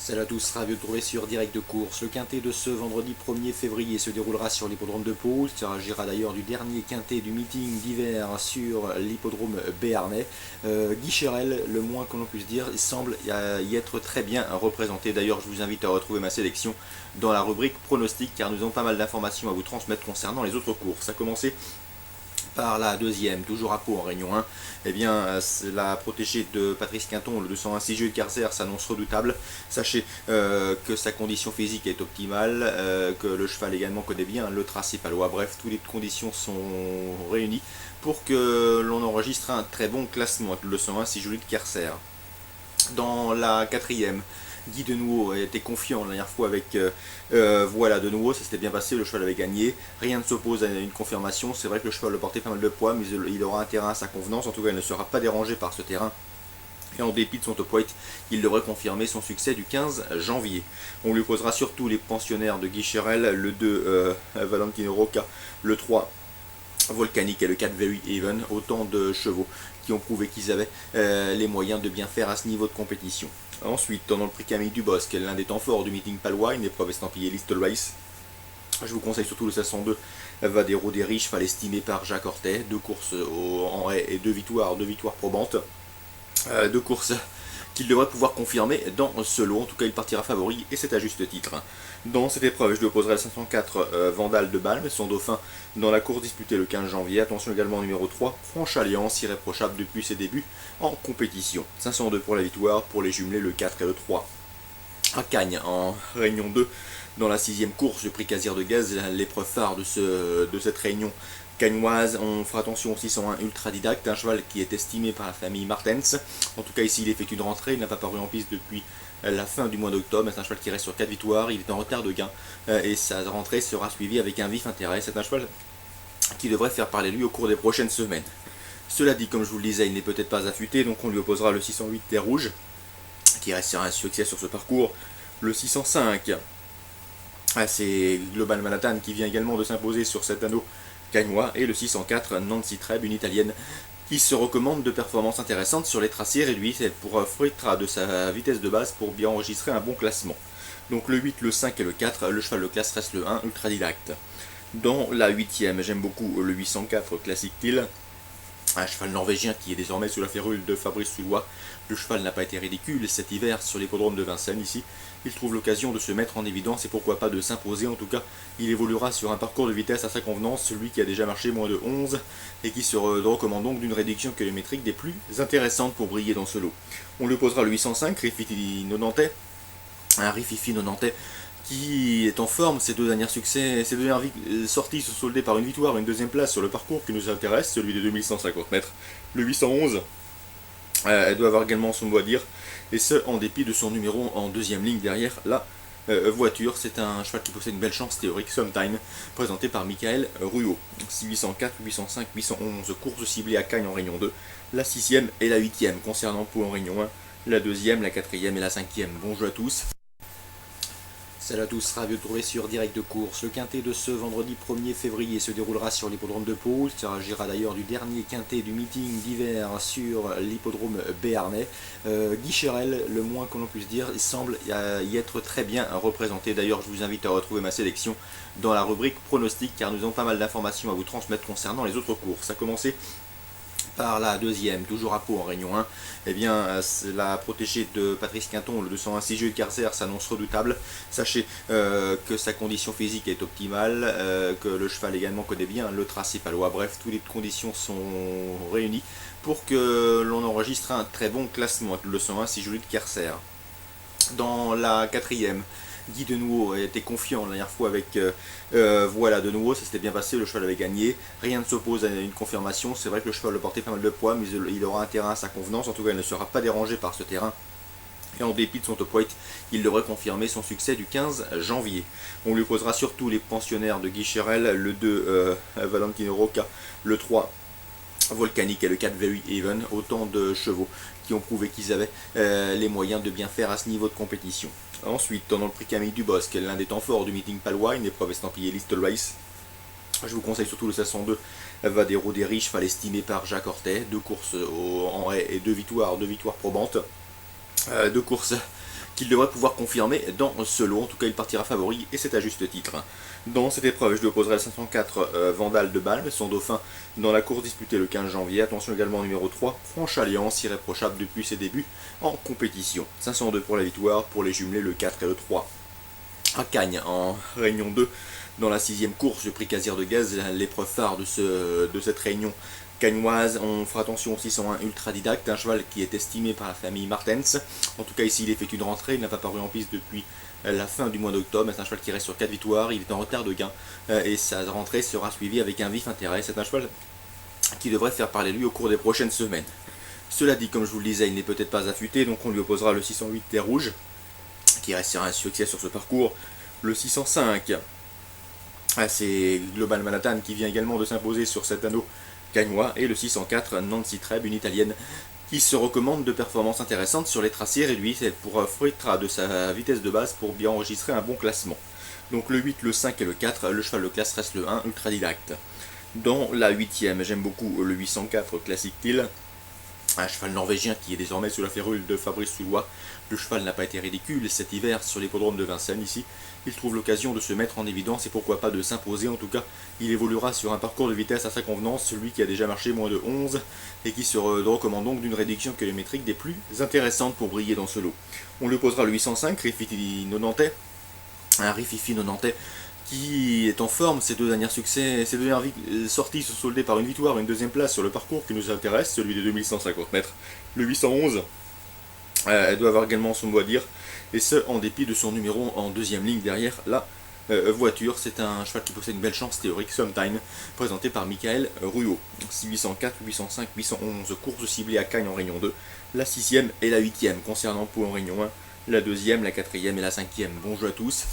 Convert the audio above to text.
Salut à tous, ravi de vous retrouver sur Direct de Course. Le quintet de ce vendredi 1er février se déroulera sur l'hippodrome de Pau. Il s'agira d'ailleurs du dernier quintet du meeting d'hiver sur l'hippodrome béarnais. Guy Cherel, le moins que l'on puisse dire, semble y être très bien représenté. D'ailleurs, je vous invite à retrouver ma sélection dans la rubrique pronostic car nous avons pas mal d'informations à vous transmettre concernant les autres courses. À commencer par la deuxième, toujours à Pau en Réunion 1, eh bien, la protégée de Patrice Quinton, le 226 Jules Carcer, s'annonce redoutable. Sachez que sa condition physique est optimale, que le cheval également connaît bien le tracé palois. Bref, toutes les conditions sont réunies pour que l'on enregistre un très bon classement avec le 226 Jules Carcer. Dans la quatrième, Guy Denouveau était confiant la dernière fois avec voilà de nouveau, ça s'était bien passé, le cheval avait gagné, rien ne s'oppose à une confirmation, c'est vrai que le cheval le portait pas mal de poids, mais il aura un terrain à sa convenance, en tout cas il ne sera pas dérangé par ce terrain. Et en dépit de son top weight, il devrait confirmer son succès du 15 janvier. On lui posera surtout les pensionnaires de Guy Cherel, le 2 Valentino Rocca, le 3 Volcanic et le 4 Very Even, autant de chevaux qui ont prouvé qu'ils avaient les moyens de bien faire à ce niveau de compétition. Ensuite, dans le prix Camille Dubosc, l'un des temps forts du meeting palois, une épreuve estampillée List Race. Je vous conseille surtout le 702 Vadero des Riches, estimé par Jacques Ortet, deux courses en haie et deux victoires probantes. Deux courses qu'il devrait pouvoir confirmer dans ce lot. En tout cas, il partira favori et c'est à juste titre. Dans cette épreuve, je lui opposerai le 504 Vandal de Balme, son dauphin dans la course disputée le 15 janvier. Attention également au numéro 3, Franche Alliance, irréprochable depuis ses débuts en compétition. 502 pour la victoire, pour les jumelés le 4 et le 3. À Cagnes, en Réunion 2, dans la 6ème course du prix Casier de Gaz, l'épreuve phare de cette réunion cagnoise. On fera attention au 601 Ultra Didacte, un cheval qui est estimé par la famille Martens. En tout cas ici il effectue une rentrée, il n'a pas paru en piste depuis la fin du mois d'octobre. C'est un cheval qui reste sur 4 victoires, il est en retard de gain et sa rentrée sera suivie avec un vif intérêt. C'est un cheval qui devrait faire parler de lui au cours des prochaines semaines. Cela dit, comme je vous le disais, il n'est peut-être pas affûté, donc on lui opposera le 608 Terre Rouge, qui reste sur un succès sur ce parcours, le 605. C'est Global Manhattan qui vient également de s'imposer sur cet anneau cagnois, et le 604 Nancy Treb, une italienne qui se recommande de performances intéressantes sur les tracés réduits. Elle profitera de sa vitesse de base pour bien enregistrer un bon classement. Donc le 8, le 5 et le 4, le cheval de classe reste le 1 Ultra Didacte. Dans la 8ème, j'aime beaucoup le 804 Classic Till, un cheval norvégien qui est désormais sous la férule de Fabrice Soulois. Le cheval n'a pas été ridicule cet hiver sur l'hippodrome de Vincennes ici. Il trouve l'occasion de se mettre en évidence et pourquoi pas de s'imposer. En tout cas, il évoluera sur un parcours de vitesse à sa convenance, celui qui a déjà marché moins de 11 et qui se recommande donc d'une réduction kilométrique des plus intéressantes pour briller dans ce lot. On lui posera le 805 Rififi Nonantais, un Rififi Nonantais qui est en forme. Ses deux dernières sorties sont soldées par une victoire et une deuxième place sur le parcours qui nous intéresse, celui des 2150 mètres. Le 811, elle doit avoir également son mot à dire, et ce en dépit de son numéro en deuxième ligne derrière la voiture. C'est un cheval qui possède une belle chance théorique, Sometime, présenté par Michael Ruot. 804, 805, 811, courses ciblées à Cagnes en Réunion 2, la 6ème et la 8ème concernant Pau en Réunion 1, la 2ème, la 4ème et la 5ème. Bonjour à tous. Salut à tous, ravi de vous retrouver sur Direct de Course. Le quintet de ce vendredi 1er février se déroulera sur l'hippodrome de Pau. Il s'agira d'ailleurs du dernier quintet du meeting d'hiver sur l'hippodrome béarnais. Guy Cherel, le moins que l'on puisse dire, semble y être très bien représenté. D'ailleurs, je vous invite à retrouver ma sélection dans la rubrique pronostic car nous avons pas mal d'informations à vous transmettre concernant les autres courses. À commencer par la deuxième, toujours à Pau en Réunion 1, eh bien, la protégée de Patrice Quinton, le 226 Jules Carcer, s'annonce redoutable. Sachez que sa condition physique est optimale, que le cheval également connaît bien le tracé palois. Bref, toutes les conditions sont réunies pour que l'on enregistre un très bon classement avec le 226 Jules Carcer. Dans la quatrième, Guy Denouveau était confiant la dernière fois avec voilà de nouveau, ça s'était bien passé, le cheval avait gagné, rien ne s'oppose à une confirmation. C'est vrai que le cheval le portait pas mal de poids, mais il aura un terrain à sa convenance, en tout cas il ne sera pas dérangé par ce terrain. Et en dépit de son top weight, il devrait confirmer son succès du 15 janvier. On lui posera surtout les pensionnaires de Guy Cherel, le 2 Valentino Rocca, le 3 Volcanic et le 4 Very Even, autant de chevaux qui ont prouvé qu'ils avaient les moyens de bien faire à ce niveau de compétition. Ensuite, dans le prix Camille Dubosc, l'un des temps forts du meeting palois, une épreuve estampillée List Race. Je vous conseille surtout le 702 Vadero des Riches, estimé par Jacques Ortet, deux courses en haie et deux victoires probantes. Deux courses qu'il devrait pouvoir confirmer dans ce lot. En tout cas, il partira favori et c'est à juste titre. Dans cette épreuve, je lui opposerai le 504 Vandal de Balme, son dauphin dans la course disputée le 15 janvier. Attention également au numéro 3, Franche Alliance, irréprochable depuis ses débuts en compétition. 502 pour la victoire, pour les jumelés le 4 et le 3. À Cagnes, en réunion 2, dans la 6e course, le prix Casier de Gaz, l'épreuve phare de cette réunion cagnoise. On fera attention au 601 Ultra Didacte, un cheval qui est estimé par la famille Martens. En tout cas, ici, il effectue une rentrée, il n'a pas paru en piste depuis la fin du mois d'octobre. C'est un cheval qui reste sur 4 victoires, il est en retard de gain et sa rentrée sera suivie avec un vif intérêt. C'est un cheval qui devrait faire parler de lui au cours des prochaines semaines. Cela dit, comme je vous le disais, il n'est peut-être pas affûté, donc on lui opposera le 608 Terre Rouge, qui reste sur un succès sur ce parcours. Le 605, c'est Global Manhattan qui vient également de s'imposer sur cet anneau cagnois. Et le 604, Nancy Treb, une italienne qui se recommande de performances intéressantes sur les tracés réduits. Elle profitera de sa vitesse de base pour bien enregistrer un bon classement. Donc le 8, le 5 et le 4, le cheval de classe reste le 1, Ultra Didacte. Dans la 8e, j'aime beaucoup le 804 Classic Till, un cheval norvégien qui est désormais sous la férule de Fabrice Soulois. Le cheval n'a pas été ridicule cet hiver sur l'hippodrome de Vincennes. Ici, il trouve l'occasion de se mettre en évidence et pourquoi pas de s'imposer. En tout cas, il évoluera sur un parcours de vitesse à sa convenance, celui qui a déjà marché moins de 11 et qui se recommande donc d'une réduction kilométrique des plus intéressantes pour briller dans ce lot. On lui posera le 805 Rififi Nonantais, un Rififi Nonantais qui est en forme. Ses deux dernières sorties sont soldées par une victoire et une deuxième place sur le parcours qui nous intéresse, celui des 2150 mètres. Le 811, elle doit avoir également son mot à dire, et ce en dépit de son numéro en deuxième ligne derrière la voiture. C'est un cheval qui possède une belle chance théorique, Sometime, présenté par Michael Ruot. 804, 805, 811, courses ciblées à Cagnes en Réunion 2, la 6e et la 8e concernant Pau en Réunion 1, la 2e, la 4e et la 5e. Bonjour à tous.